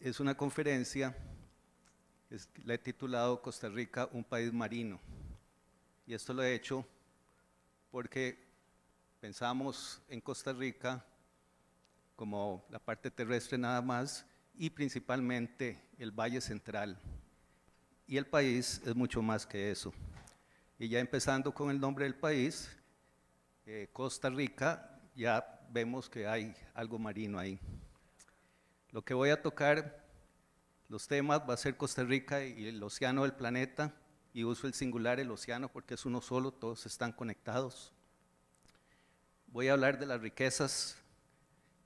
es una conferencia, la he titulado Costa Rica, un país marino. Y esto lo he hecho porque pensamos en Costa Rica como la parte terrestre nada más y principalmente el Valle Central. Y el país es mucho más que eso. Y ya empezando con el nombre del país, Costa Rica, ya vemos que hay algo marino ahí. Lo que voy a tocar, los temas, va a ser Costa Rica y el océano del planeta, y uso el singular, el océano, porque es uno solo, todos están conectados. Voy a hablar de las riquezas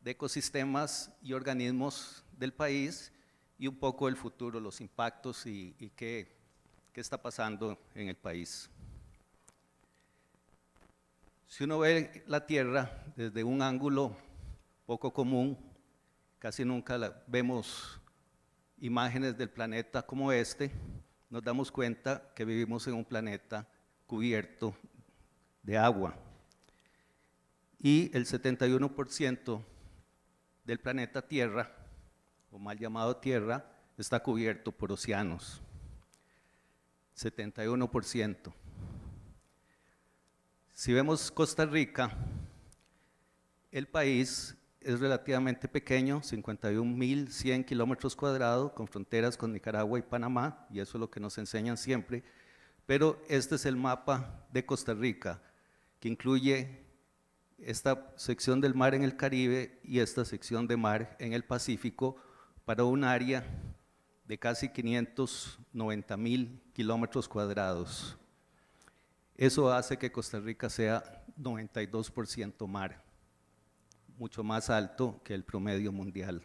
de ecosistemas y organismos del país y un poco del futuro, los impactos y qué está pasando en el país. Si uno ve la Tierra desde un ángulo poco común, casi nunca vemos imágenes del planeta como este, nos damos cuenta que vivimos en un planeta cubierto de agua. Y el 71% del planeta Tierra, o mal llamado Tierra, está cubierto por océanos. 71%. Si vemos Costa Rica, el país es relativamente pequeño, 51.100 kilómetros cuadrados, con fronteras con Nicaragua y Panamá, y eso es lo que nos enseñan siempre, pero este es el mapa de Costa Rica, que incluye esta sección del mar en el Caribe y esta sección de mar en el Pacífico para un área de casi 590.000 kilómetros cuadrados. Eso hace que Costa Rica sea 92% mar, mucho más alto que el promedio mundial.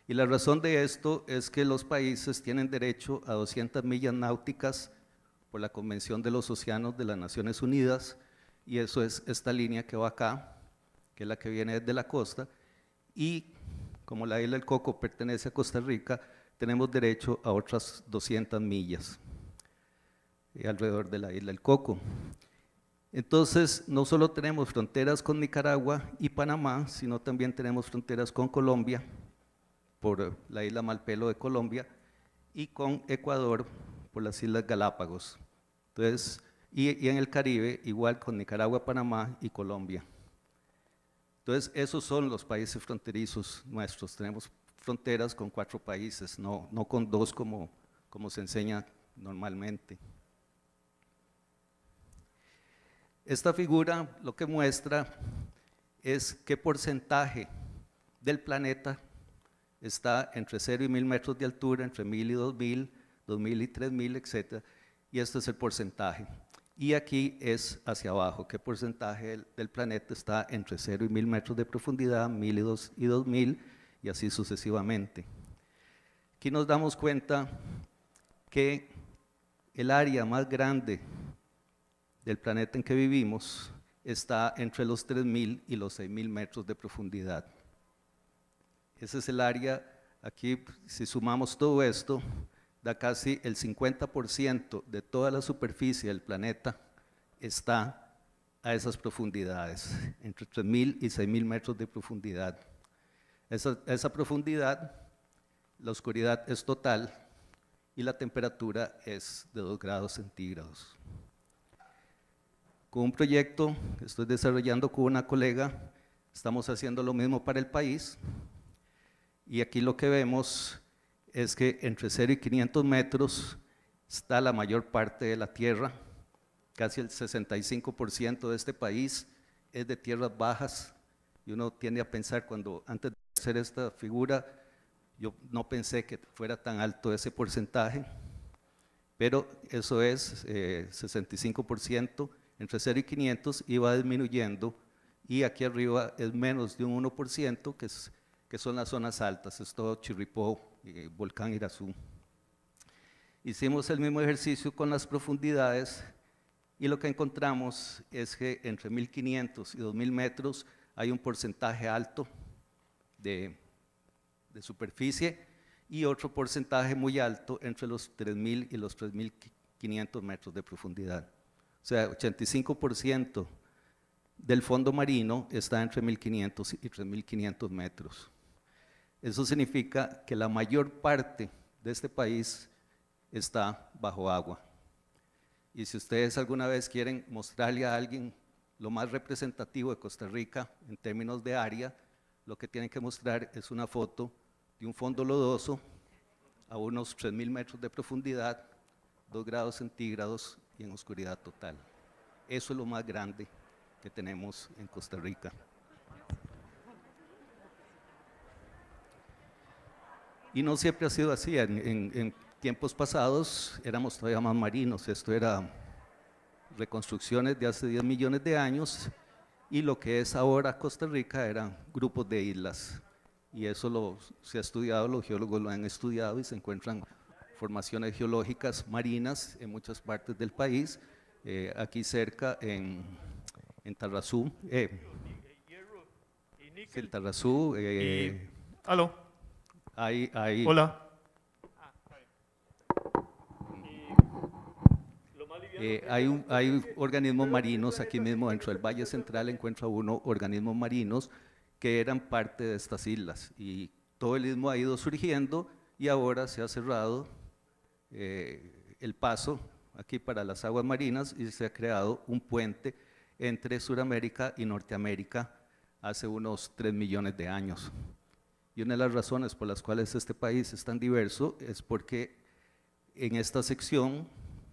Y la razón de esto es que los países tienen derecho a 200 millas náuticas por la Convención de los Océanos de las Naciones Unidas, y eso es esta línea que va acá, que es la que viene desde la costa, y como la isla del Coco pertenece a Costa Rica, tenemos derecho a otras 200 millas alrededor de la isla del Coco. Entonces, no solo tenemos fronteras con Nicaragua y Panamá, sino también tenemos fronteras con Colombia, por la isla Malpelo de Colombia, y con Ecuador, por las Islas Galápagos. Entonces, y en el Caribe, igual con Nicaragua, Panamá y Colombia. Entonces, esos son los países fronterizos nuestros. Tenemos fronteras con 4 países, no con 2 como se enseña normalmente. Esta figura lo que muestra es qué porcentaje del planeta está entre 0 y 1000 metros de altura, entre 1000 y 2000, 2000 y 3000, etc. Y este es el porcentaje. Y aquí es hacia abajo, qué porcentaje del planeta está entre 0 y 1000 metros de profundidad, 1000 y 2000, y así sucesivamente. Aquí nos damos cuenta que el área más grande del planeta en que vivimos está entre los 3000 y los 6000 metros de profundidad. Ese es el área, aquí si sumamos todo esto, da casi el 50% de toda la superficie del planeta está a esas profundidades, entre 3000 y 6000 metros de profundidad. Esa profundidad, la oscuridad es total y la temperatura es de 2 grados centígrados. Con un proyecto que estoy desarrollando con una colega, estamos haciendo lo mismo para el país, y aquí lo que vemos es que entre 0 y 500 metros está la mayor parte de la tierra, casi el 65% de este país es de tierras bajas, y uno tiende a pensar, antes de hacer esta figura, yo no pensé que fuera tan alto ese porcentaje, pero eso es 65%, entre 0 y 500 iba disminuyendo, y aquí arriba es menos de un 1%, que son las zonas altas, es todo Chirripó, Volcán Irazú. Hicimos el mismo ejercicio con las profundidades, y lo que encontramos es que entre 1500 y 2000 metros hay un porcentaje alto de superficie, y otro porcentaje muy alto entre los 3000 y los 3500 metros de profundidad. O sea, 85% del fondo marino está entre 1500 y 3500 metros. Eso significa que la mayor parte de este país está bajo agua. Y si ustedes alguna vez quieren mostrarle a alguien lo más representativo de Costa Rica en términos de área, lo que tienen que mostrar es una foto de un fondo lodoso a unos 3.000 metros de profundidad, 2 grados centígrados y en oscuridad total. Eso es lo más grande que tenemos en Costa Rica. Y no siempre ha sido así. En tiempos pasados éramos todavía más marinos. Esto era reconstrucciones de hace 10 millones de años y lo que es ahora Costa Rica eran grupos de islas. Y eso se ha estudiado, los geólogos lo han estudiado y se encuentran formaciones geológicas marinas en muchas partes del país. Aquí cerca en Tarrazú, en Tarrazú, Aló, hay hola. hay organismos marinos aquí mismo dentro del Valle Central, encuentra uno organismos marinos que eran parte de estas islas y todo el istmo ha ido surgiendo y ahora se ha cerrado el paso aquí para las aguas marinas y se ha creado un puente entre Sudamérica y Norteamérica hace unos 3 millones de años. Y una de las razones por las cuales este país es tan diverso es porque en esta sección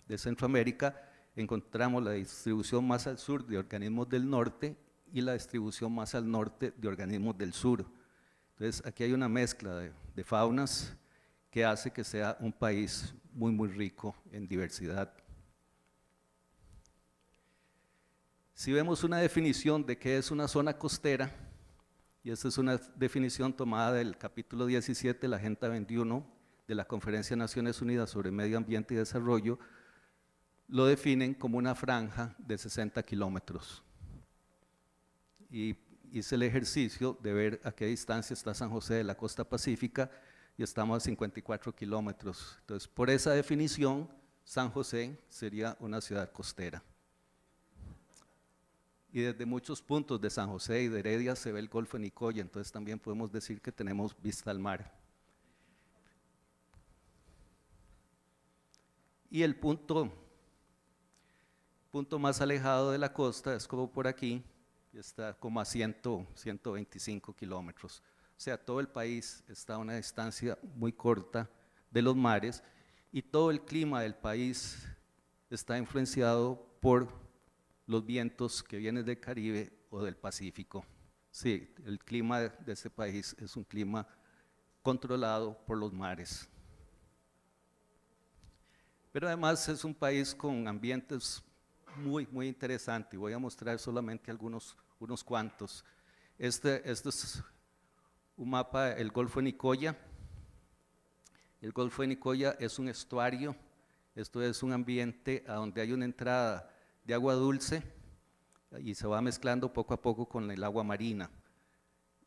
de Centroamérica encontramos la distribución más al sur de organismos del norte y la distribución más al norte de organismos del sur. Entonces aquí hay una mezcla de faunas que hace que sea un país muy, muy rico en diversidad. Si vemos una definición de qué es una zona costera, y esta es una definición tomada del capítulo 17 de la Agenda 21 de la Conferencia de Naciones Unidas sobre Medio Ambiente y Desarrollo, lo definen como una franja de 60 kilómetros. Y hice el ejercicio de ver a qué distancia está San José de la costa pacífica y estamos a 54 kilómetros. Entonces, por esa definición, San José sería una ciudad costera. Y desde muchos puntos de San José y de Heredia se ve el Golfo de Nicoya, entonces también podemos decir que tenemos vista al mar. Y el punto más alejado de la costa es como por aquí, está como a 125 kilómetros. O sea, todo el país está a una distancia muy corta de los mares y todo el clima del país está influenciado por los vientos que vienen del Caribe o del Pacífico. Sí, el clima de este país es un clima controlado por los mares. Pero además es un país con ambientes muy, muy interesantes. Voy a mostrar solamente unos cuantos. Este es un mapa del Golfo de Nicoya. El Golfo de Nicoya es un estuario. Esto es un ambiente a donde hay una entrada de agua dulce y se va mezclando poco a poco con el agua marina.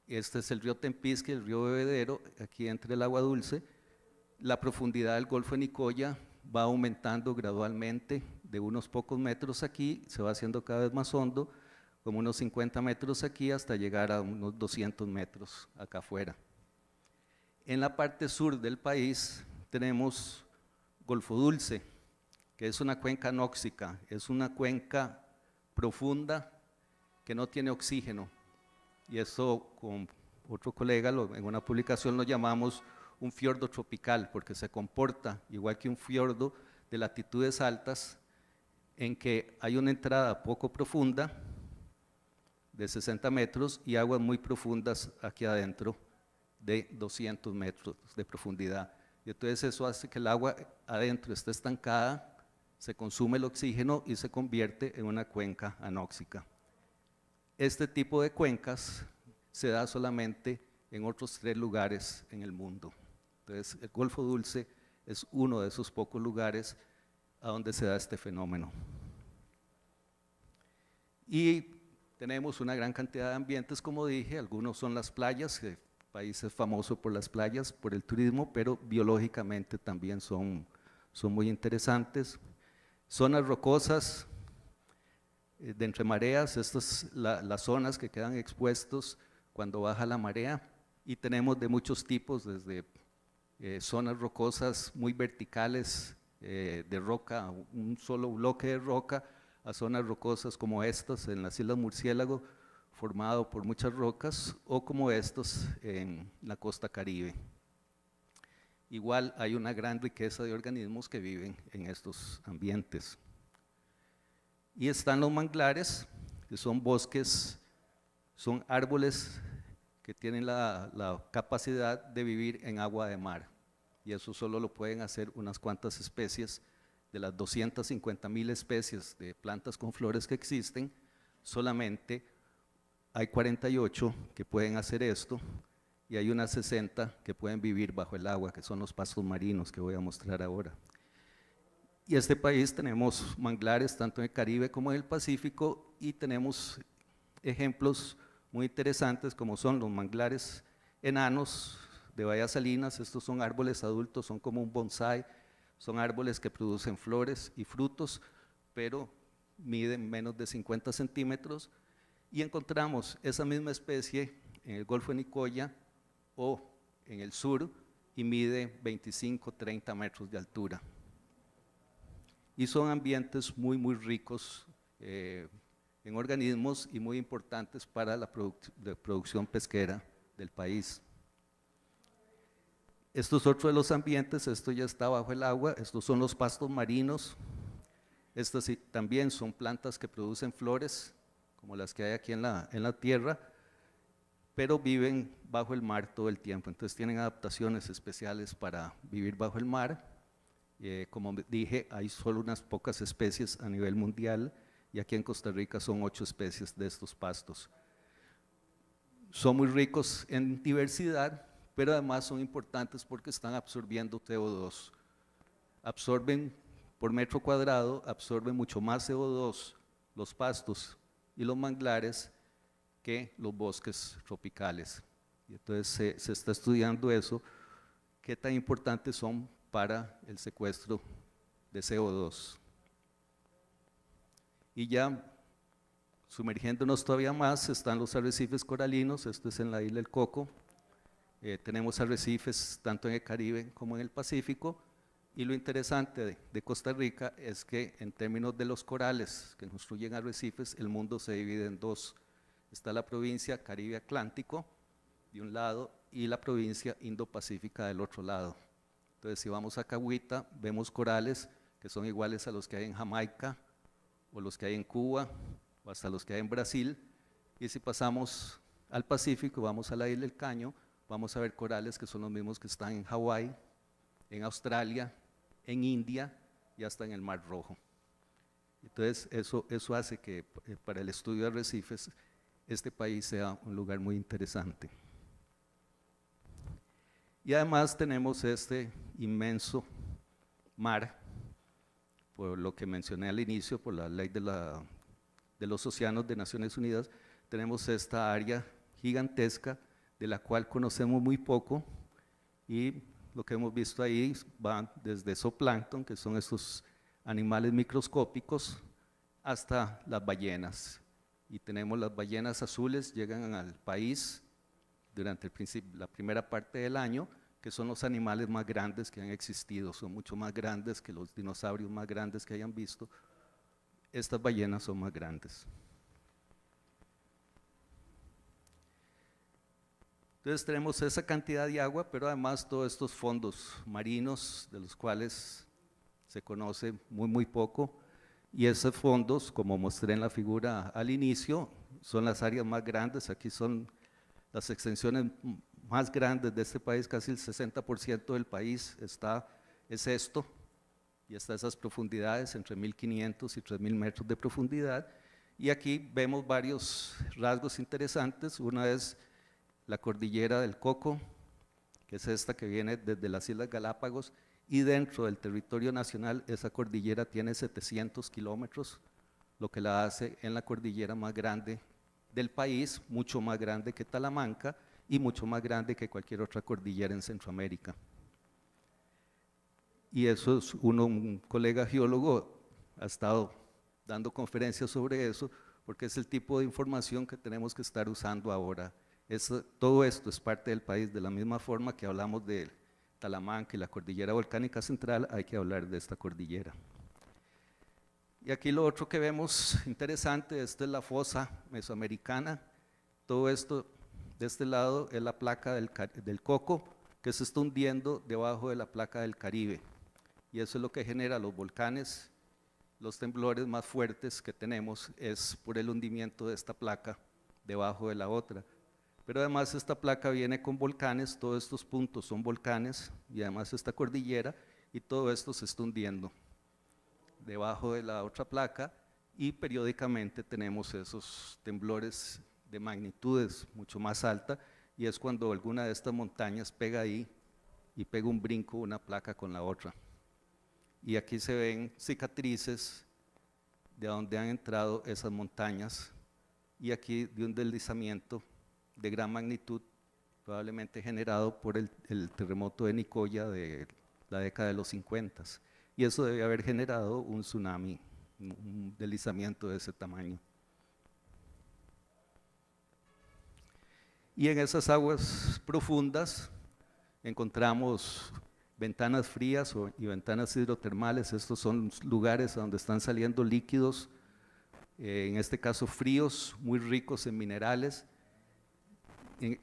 Este es el río Tempisque, el río Bebedero, aquí entre el agua dulce. La profundidad del Golfo de Nicoya va aumentando gradualmente de unos pocos metros aquí, se va haciendo cada vez más hondo, como unos 50 metros aquí hasta llegar a unos 200 metros acá afuera. En la parte sur del país tenemos Golfo Dulce, que es una cuenca anóxica, es una cuenca profunda que no tiene oxígeno. Y eso con otro colega en una publicación lo llamamos un fiordo tropical, porque se comporta igual que un fiordo de latitudes altas, en que hay una entrada poco profunda de 60 metros y aguas muy profundas aquí adentro de 200 metros de profundidad. Y entonces eso hace que el agua adentro esté estancada, se consume el oxígeno y se convierte en una cuenca anóxica. Este tipo de cuencas se da solamente en otros 3 lugares en el mundo. Entonces, el Golfo Dulce es uno de esos pocos lugares a donde se da este fenómeno. Y tenemos una gran cantidad de ambientes, como dije, algunos son las playas, el país es famoso por las playas, por el turismo, pero biológicamente también son muy interesantes. Zonas rocosas de entre mareas, estas son las zonas que quedan expuestos cuando baja la marea y tenemos de muchos tipos, desde zonas rocosas muy verticales de roca, un solo bloque de roca, a zonas rocosas como estas en las Islas Murciélago, formado por muchas rocas, o como estos en la costa Caribe. Igual hay una gran riqueza de organismos que viven en estos ambientes. Y están los manglares, que son bosques, son árboles que tienen la capacidad de vivir en agua de mar. Y eso solo lo pueden hacer unas cuantas especies. De las 250.000 especies de plantas con flores que existen, solamente hay 48 que pueden hacer esto, y hay unas 60 que pueden vivir bajo el agua, que son los pastos marinos que voy a mostrar ahora. Y en este país tenemos manglares tanto en el Caribe como en el Pacífico, y tenemos ejemplos muy interesantes como son los manglares enanos de Bahía Salinas. Estos son árboles adultos, son como un bonsái, son árboles que producen flores y frutos, pero miden menos de 50 centímetros, y encontramos esa misma especie en el Golfo de Nicoya o en el sur, y mide 25-30 metros de altura. Y son ambientes muy, muy ricos en organismos y muy importantes para la producción pesquera del país. Esto es otro de los ambientes, esto ya está bajo el agua, estos son los pastos marinos. Estas también son plantas que producen flores, como las que hay aquí en la tierra, pero viven bajo el mar todo el tiempo, entonces tienen adaptaciones especiales para vivir bajo el mar. Como dije, hay solo unas pocas especies a nivel mundial, y aquí en Costa Rica son 8 especies de estos pastos. Son muy ricos en diversidad, pero además son importantes porque están absorbiendo CO2. Absorben por metro cuadrado, absorben mucho más CO2 los pastos y los manglares que los bosques tropicales. Y entonces se está estudiando eso, qué tan importantes son para el secuestro de CO2. Y ya sumergiéndonos todavía más, están los arrecifes coralinos. Esto es en la isla del Coco. Tenemos arrecifes tanto en el Caribe como en el Pacífico, y lo interesante de Costa Rica es que en términos de los corales que construyen arrecifes, el mundo se divide en dos. Está la provincia Caribe Atlántico de un lado y la provincia Indo-Pacífica del otro lado. Entonces, si vamos a Cahuita, vemos corales que son iguales a los que hay en Jamaica, o los que hay en Cuba, o hasta los que hay en Brasil. Y si pasamos al Pacífico, vamos a la isla del Caño, vamos a ver corales que son los mismos que están en Hawái, en Australia, en India y hasta en el Mar Rojo. Entonces, eso hace que para el estudio de arrecifes este país sea un lugar muy interesante. Y además tenemos este inmenso mar, por lo que mencioné al inicio, por la ley de los océanos de Naciones Unidas, tenemos esta área gigantesca de la cual conocemos muy poco, y lo que hemos visto ahí va desde zooplancton, que son estos animales microscópicos, hasta las ballenas. Y tenemos las ballenas azules, llegan al país durante la primera parte del año, que son los animales más grandes que han existido, son mucho más grandes que los dinosaurios más grandes que hayan visto. Estas ballenas son más grandes. Entonces tenemos esa cantidad de agua, pero además todos estos fondos marinos de los cuales se conoce muy, muy poco, y esos fondos, como mostré en la figura al inicio, son las áreas más grandes. Aquí son las extensiones más grandes de este país, casi el 60% del país es esto, y hasta esas profundidades, entre 1.500 y 3.000 metros de profundidad. Y aquí vemos varios rasgos interesantes. Una es la cordillera del Coco, que es esta que viene desde las Islas Galápagos, y dentro del territorio nacional esa cordillera tiene 700 kilómetros, lo que la hace en la cordillera más grande del país, mucho más grande que Talamanca y mucho más grande que cualquier otra cordillera en Centroamérica. Y eso es un colega geólogo ha estado dando conferencias sobre eso, porque es el tipo de información que tenemos que estar usando ahora Todo esto es parte del país, de la misma forma que hablamos de Talamanca y la cordillera volcánica central, hay que hablar de esta cordillera. Y aquí lo otro que vemos interesante, esta es la fosa mesoamericana. Todo esto de este lado es la placa del Coco, que se está hundiendo debajo de la placa del Caribe. Y eso es lo que genera los volcanes, los temblores más fuertes que tenemos es por el hundimiento de esta placa debajo de la otra. Pero además esta placa viene con volcanes, todos estos puntos son volcanes y además esta cordillera y todo esto se está hundiendo debajo de la otra placa y periódicamente tenemos esos temblores de magnitudes mucho más alta y es cuando alguna de estas montañas pega ahí y pega un brinco una placa con la otra. Y aquí se ven cicatrices de donde han entrado esas montañas y aquí de un deslizamiento de gran magnitud, probablemente generado por el terremoto de Nicoya de la década de los 50. Y eso debe haber generado un tsunami, un deslizamiento de ese tamaño. Y en esas aguas profundas encontramos ventanas frías y ventanas hidrotermales. Estos son lugares donde están saliendo líquidos, en este caso fríos, muy ricos en minerales. En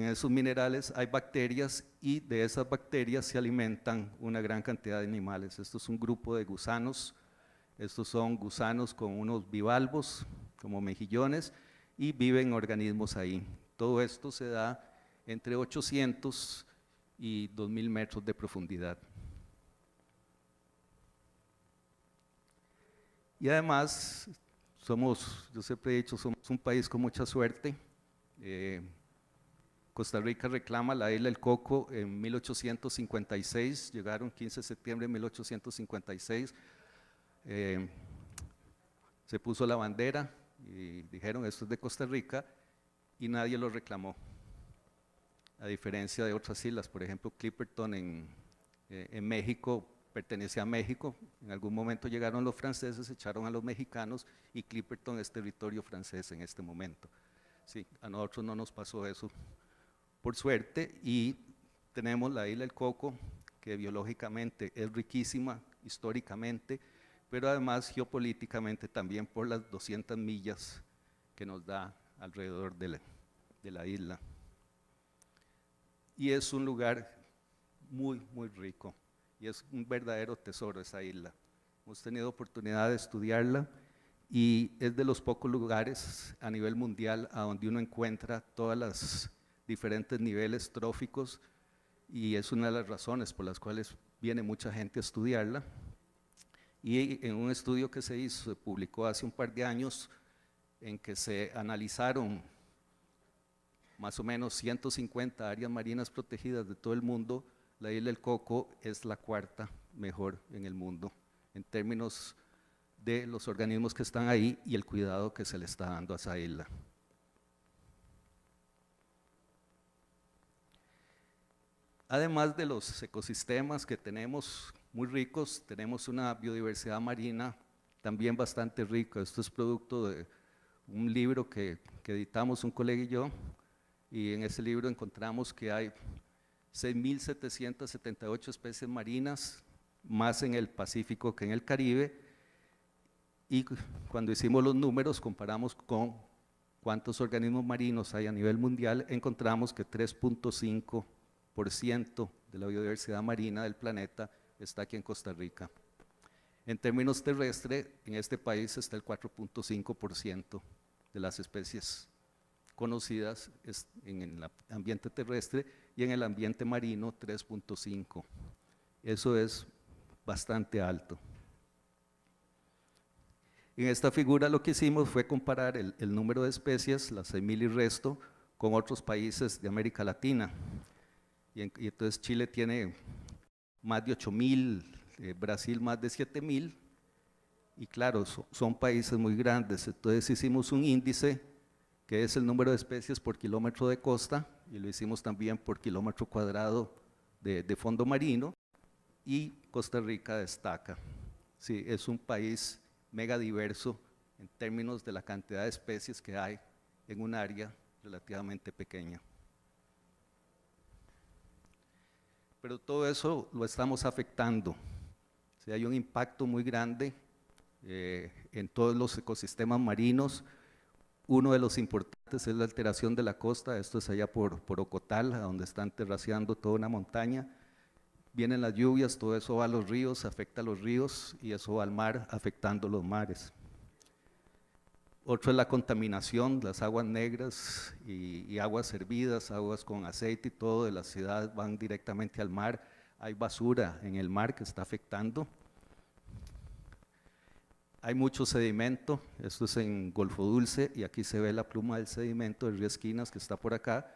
esos minerales hay bacterias y de esas bacterias se alimentan una gran cantidad de animales. Esto es un grupo de gusanos, estos son gusanos con unos bivalvos como mejillones y viven organismos ahí. Todo esto se da entre 800 y 2000 metros de profundidad. Y además, yo siempre he dicho, somos un país con mucha suerte. Costa Rica reclama la isla del Coco en 1856, llegaron 15 de septiembre de 1856, se puso la bandera y dijeron esto es de Costa Rica y nadie lo reclamó. A diferencia de otras islas, por ejemplo, Clipperton en México pertenece a México, en algún momento llegaron los franceses, echaron a los mexicanos y Clipperton es territorio francés en este momento. Sí, a nosotros no nos pasó eso, por suerte, y tenemos la isla del Coco, que biológicamente es riquísima, históricamente, pero además geopolíticamente también por las 200 millas que nos da alrededor de la isla. Y es un lugar muy, muy rico, y es un verdadero tesoro esa isla. Hemos tenido oportunidad de estudiarla, y es de los pocos lugares a nivel mundial a donde uno encuentra todas las diferentes niveles tróficos y es una de las razones por las cuales viene mucha gente a estudiarla. Y en un estudio que se hizo, se publicó hace un par de años, en que se analizaron más o menos 150 áreas marinas protegidas de todo el mundo, la isla del Coco es la cuarta mejor en el mundo, en términos de los organismos que están ahí y el cuidado que se le está dando a esa isla. Además de los ecosistemas que tenemos muy ricos, tenemos una biodiversidad marina también bastante rica. Esto es producto de un libro que editamos un colega y yo, y en ese libro encontramos que hay 6.778 especies marinas, más en el Pacífico que en el Caribe, y cuando hicimos los números, comparamos con cuántos organismos marinos hay a nivel mundial, encontramos que 3.5% de la biodiversidad marina del planeta está aquí en Costa Rica. En términos terrestres, en este país está el 4.5% de las especies conocidas en el ambiente terrestre y en el ambiente marino 3.5%. Eso es bastante alto. En esta figura lo que hicimos fue comparar el número de especies, las 6.000 y resto, con otros países de América Latina. Y entonces Chile tiene más de 8.000, Brasil más de 7.000, y claro, son países muy grandes. Entonces hicimos un índice que es el número de especies por kilómetro de costa, y lo hicimos también por kilómetro cuadrado de fondo marino, y Costa Rica destaca. Sí, es un país mega diverso en términos de la cantidad de especies que hay en un área relativamente pequeña. Pero todo eso lo estamos afectando. O sea, hay un impacto muy grande en todos los ecosistemas marinos. Uno de los importantes es la alteración de la costa, esto es allá por Ocotal, a donde están terraceando toda una montaña. Vienen las lluvias, todo eso va a los ríos, afecta a los ríos y eso va al mar, afectando los mares. Otro es la contaminación, las aguas negras y aguas hervidas, aguas con aceite y todo de la ciudad van directamente al mar. Hay basura en el mar que está afectando. Hay mucho sedimento, esto es en Golfo Dulce y aquí se ve la pluma del sedimento del río Esquinas que está por acá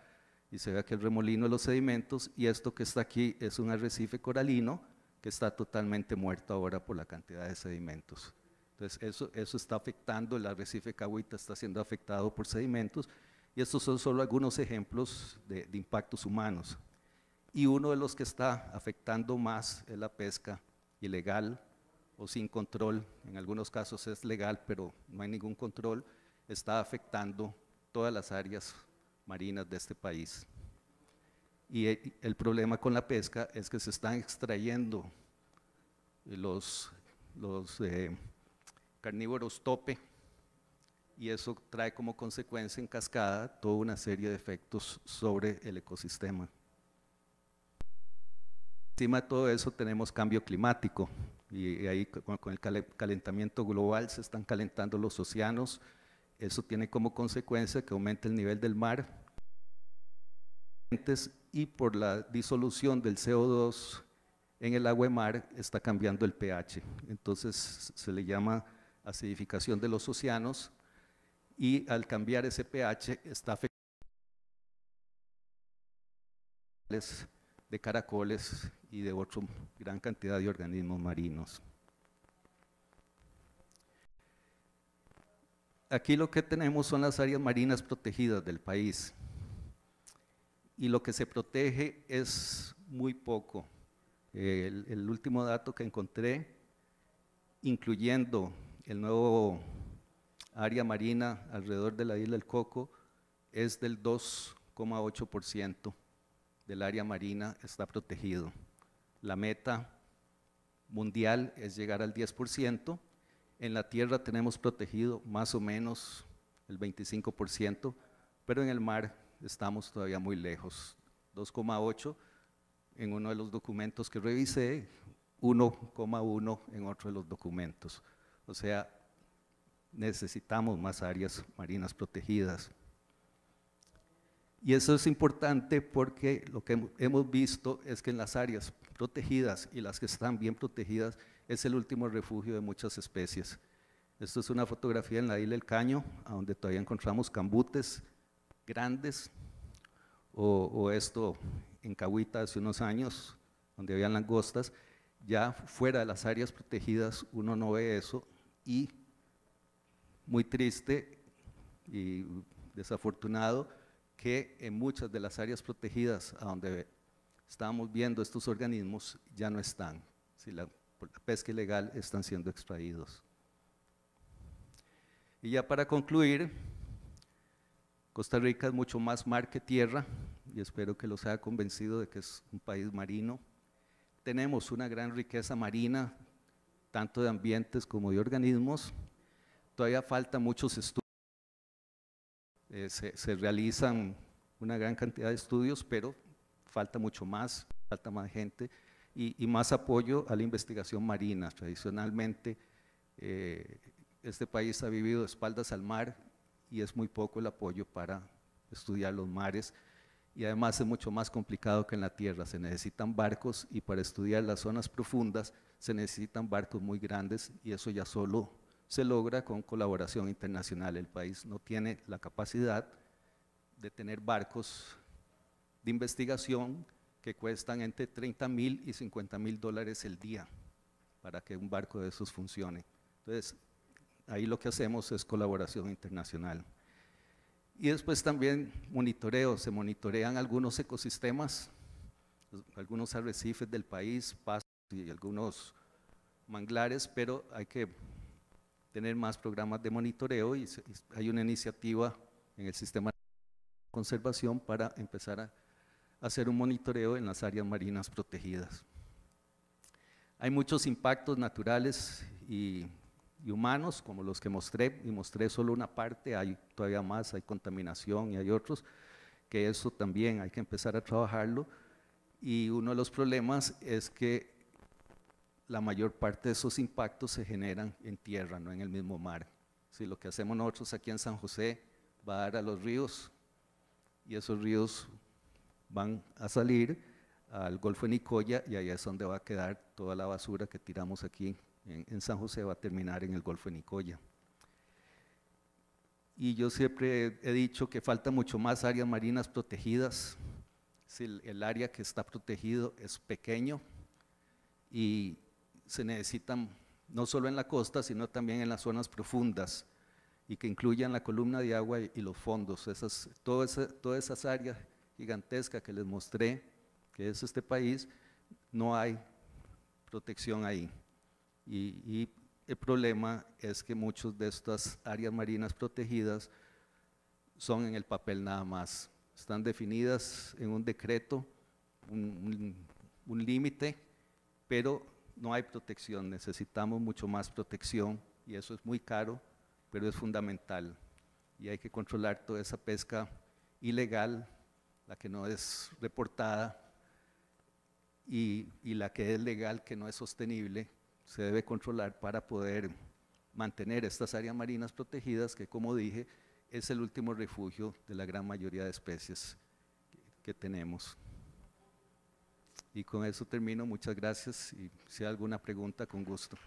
y se ve aquí el remolino de los sedimentos y esto que está aquí es un arrecife coralino que está totalmente muerto ahora por la cantidad de sedimentos. Entonces eso está afectando, el arrecife Cahuita está siendo afectado por sedimentos y estos son solo algunos ejemplos de impactos humanos. Y uno de los que está afectando más es la pesca ilegal o sin control, en algunos casos es legal pero no hay ningún control, está afectando todas las áreas marinas de este país. Y el problema con la pesca es que se están extrayendo los carnívoros tope y eso trae como consecuencia en cascada toda una serie de efectos sobre el ecosistema. Encima de todo eso tenemos cambio climático y ahí con el calentamiento global se están calentando los océanos, eso tiene como consecuencia que aumente el nivel del mar y por la disolución del CO2 en el agua de mar está cambiando el pH, entonces se le llama acidificación de los océanos y al cambiar ese pH está afectando de caracoles y de otra gran cantidad de organismos marinos. Aquí lo que tenemos son las áreas marinas protegidas del país y lo que se protege es muy poco. El último dato que encontré, incluyendo el nuevo área marina alrededor de la isla del Coco, es del 2,8% del área marina está protegido. La meta mundial es llegar al 10%. En la tierra tenemos protegido más o menos el 25%, pero en el mar estamos todavía muy lejos. 2,8 en uno de los documentos que revisé, 1,1 en otro de los documentos. O sea, necesitamos más áreas marinas protegidas. Y eso es importante porque lo que hemos visto es que en las áreas protegidas y las que están bien protegidas es el último refugio de muchas especies. Esto es una fotografía en la isla del Caño, donde todavía encontramos cambutes grandes, o esto en Cahuita hace unos años, donde habían langostas. Ya fuera de las áreas protegidas uno no ve eso y muy triste y desafortunado que en muchas de las áreas protegidas a donde estábamos viendo estos organismos ya no están. Si por la pesca ilegal están siendo extraídos. Y ya para concluir, Costa Rica es mucho más mar que tierra y espero que los haya convencido de que es un país marino. Tenemos una gran riqueza marina, tanto de ambientes como de organismos. Todavía falta muchos estudios. Se realizan una gran cantidad de estudios, pero falta mucho más, falta más gente y más apoyo a la investigación marina. Tradicionalmente, este país ha vivido de espaldas al mar y es muy poco el apoyo para estudiar los mares y además es mucho más complicado que en la tierra. Se necesitan barcos y para estudiar las zonas profundas se necesitan barcos muy grandes y eso ya solo se logra con colaboración internacional. El país no tiene la capacidad de tener barcos de investigación que cuestan entre 30,000 y 50,000 dólares el día para que un barco de esos funcione. Entonces, ahí lo que hacemos es colaboración internacional. Y después también monitoreo, se monitorean algunos ecosistemas, algunos arrecifes del país, pastos y algunos manglares, pero hay que tener más programas de monitoreo y hay una iniciativa en el sistema conservación para empezar a hacer un monitoreo en las áreas marinas protegidas. Hay muchos impactos naturales y humanos, como los que mostré, y mostré solo una parte, hay todavía más, hay contaminación y hay otros, que eso también hay que empezar a trabajarlo, y uno de los problemas es que la mayor parte de esos impactos se generan en tierra, no en el mismo mar. Si lo que hacemos nosotros aquí en San José va a dar a los ríos, y esos ríos van a salir al Golfo de Nicoya, y ahí es donde va a quedar toda la basura que tiramos aquí en San José, va a terminar en el Golfo de Nicoya. Y yo siempre he dicho que falta mucho más áreas marinas protegidas. Si el área que está protegido es pequeño y se necesitan no solo en la costa, sino también en las zonas profundas, y que incluyan la columna de agua y los fondos. Todas esas áreas gigantescas que les mostré, que es este país, no hay protección ahí. Y el problema es que muchas de estas áreas marinas protegidas son en el papel nada más. Están definidas en un decreto, un límite, pero no hay protección. Necesitamos mucho más protección y eso es muy caro, pero es fundamental. Y hay que controlar toda esa pesca ilegal, la que no es reportada, y la que es legal, que no es sostenible, se debe controlar para poder mantener estas áreas marinas protegidas, que, como dije, es el último refugio de la gran mayoría de especies que tenemos. Y con eso termino. Muchas gracias, y si hay alguna pregunta, con gusto.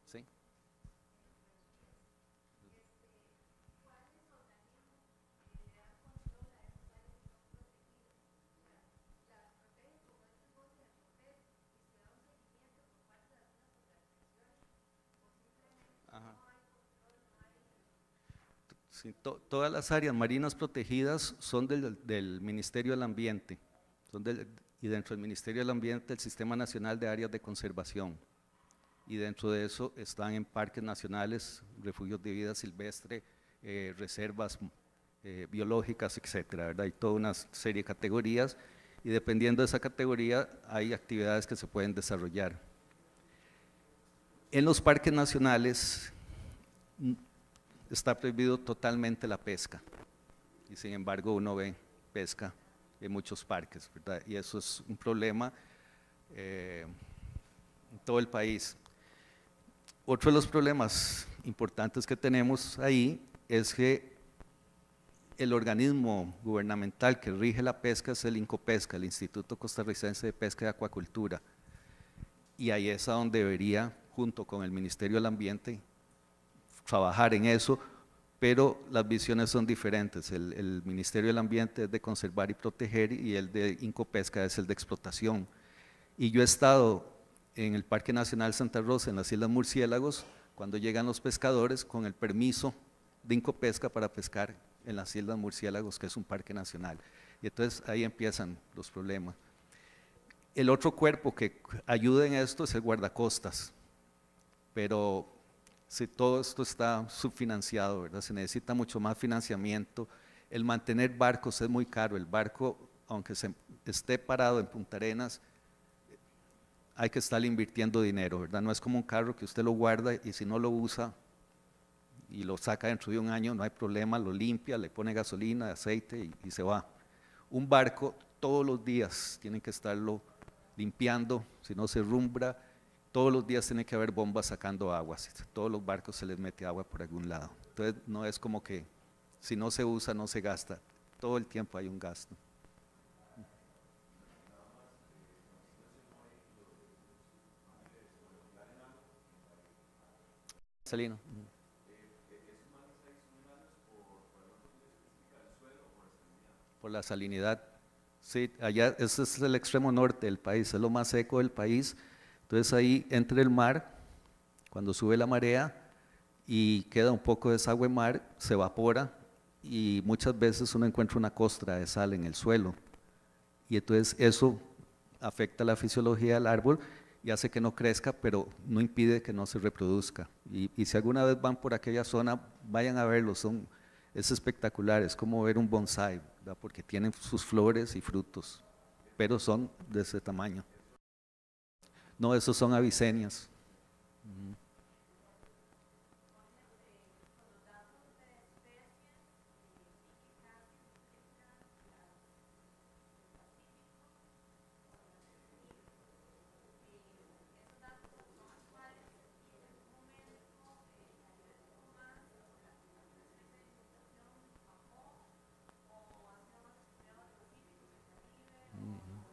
¿Sí? Ajá. Sí, todas las áreas marinas protegidas son del Ministerio del Ambiente, y dentro del Ministerio del Ambiente el Sistema Nacional de Áreas de Conservación, y dentro de eso están en parques nacionales, refugios de vida silvestre, reservas biológicas, etcétera, ¿verdad? Hay toda una serie de categorías, y dependiendo de esa categoría hay actividades que se pueden desarrollar. En los parques nacionales está prohibido totalmente la pesca, y sin embargo uno ve pesca en muchos parques, ¿verdad? Y eso es un problema en todo el país. Otro de los problemas importantes que tenemos ahí es que el organismo gubernamental que rige la pesca es el INCOPESCA, el Instituto Costarricense de Pesca y Acuacultura, y ahí es a donde debería, junto con el Ministerio del Ambiente, trabajar en eso, pero las visiones son diferentes. El Ministerio del Ambiente es de conservar y proteger, y el de INCOPESCA es el de explotación. Y yo he estado en el Parque Nacional Santa Rosa, en las Islas Murciélagos, cuando llegan los pescadores con el permiso de INCOPESCA para pescar en las Islas Murciélagos, que es un parque nacional. Y entonces ahí empiezan los problemas. El otro cuerpo que ayuda en esto es el guardacostas, pero si todo esto está subfinanciado, ¿verdad? Se necesita mucho más financiamiento. El mantener barcos es muy caro. El barco, aunque esté parado en Punta Arenas, hay que estar invirtiendo dinero, ¿verdad? No es como un carro que usted lo guarda y si no lo usa y lo saca dentro de un año, no hay problema, lo limpia, le pone gasolina, aceite y se va. Un barco todos los días tienen que estarlo limpiando, si no se rumbra. Todos los días tiene que haber bombas sacando agua, todos los barcos se les mete agua por algún lado. Entonces no es como que si no se usa no se gasta, todo el tiempo hay un gasto. Salino. Por la salinidad. Sí, allá ese es el extremo norte del país, es lo más seco del país. Entonces ahí entre el mar, cuando sube la marea y queda un poco de desagüe mar, se evapora y muchas veces uno encuentra una costra de sal en el suelo. Y entonces eso afecta la fisiología del árbol y hace que no crezca, pero no impide que no se reproduzca. Y si alguna vez van por aquella zona, vayan a verlo, es espectacular, es como ver un bonsái, ¿verdad? Porque tienen sus flores y frutos, pero son de ese tamaño. No, esos son avicenias.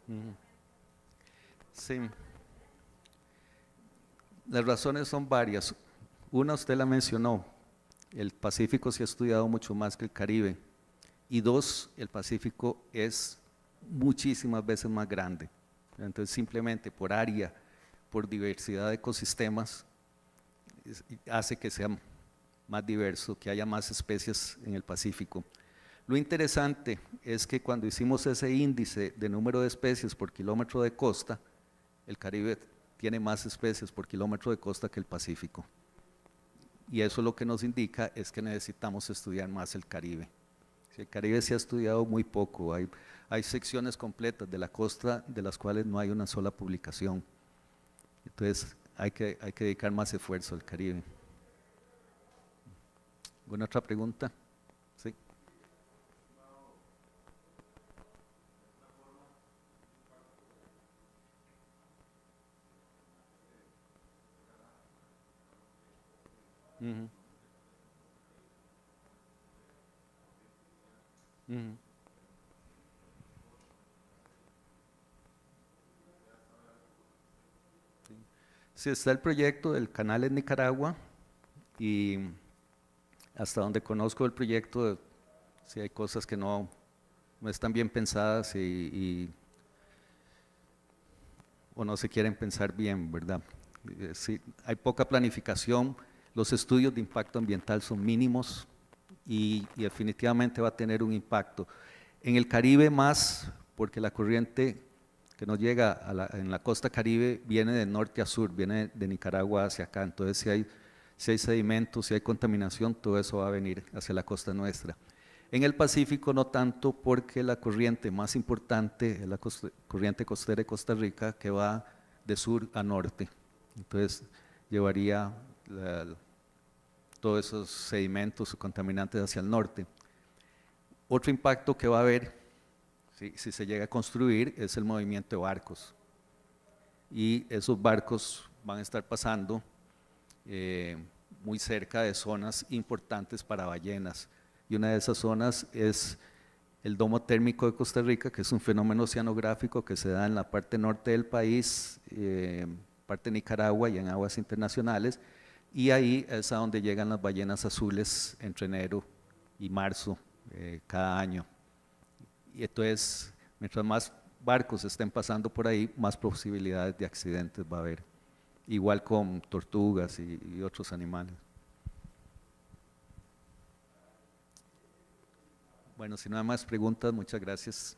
Ujú. Sí, las razones son varias. Una usted la mencionó, el Pacífico se ha estudiado mucho más que el Caribe. Y dos, el Pacífico es muchísimas veces más grande. Entonces, simplemente por área, por diversidad de ecosistemas, hace que sea más diverso, que haya más especies en el Pacífico. Lo interesante es que cuando hicimos ese índice de número de especies por kilómetro de costa, el Caribe tiene más especies por kilómetro de costa que el Pacífico. Y eso lo que nos indica es que necesitamos estudiar más el Caribe. El Caribe se ha estudiado muy poco, hay secciones completas de la costa de las cuales no hay una sola publicación. Entonces hay que dedicar más esfuerzo al Caribe. ¿Alguna otra pregunta? Sí. Ujú, ujú. Sí, está el proyecto del canal en Nicaragua y hasta donde conozco el proyecto, sí hay cosas que no están bien pensadas o no se quieren pensar bien, ¿verdad? Sí, hay poca planificación, los estudios de impacto ambiental son mínimos y definitivamente va a tener un impacto. En el Caribe más, porque la corriente que nos llega en la costa Caribe viene de norte a sur, viene de Nicaragua hacia acá, entonces si hay sedimentos, si hay contaminación, todo eso va a venir hacia la costa nuestra. En el Pacífico no tanto porque la corriente más importante es la corriente costera de Costa Rica que va de sur a norte. Entonces llevaría todos esos sedimentos o contaminantes hacia el norte. Otro impacto que va a haber si se llega a construir es el movimiento de barcos. Y esos barcos van a estar pasando eh, muy cerca de zonas importantes para ballenas. Y una de esas zonas es el domo térmico de Costa Rica, que es un fenómeno oceanográfico que se da en la parte norte del país, parte de Nicaragua y en aguas internacionales, y ahí es a donde llegan las ballenas azules entre enero y marzo cada año. Y entonces, mientras más barcos estén pasando por ahí, más posibilidades de accidentes va a haber. Igual con tortugas y otros animales. Bueno, si no hay más preguntas, muchas gracias.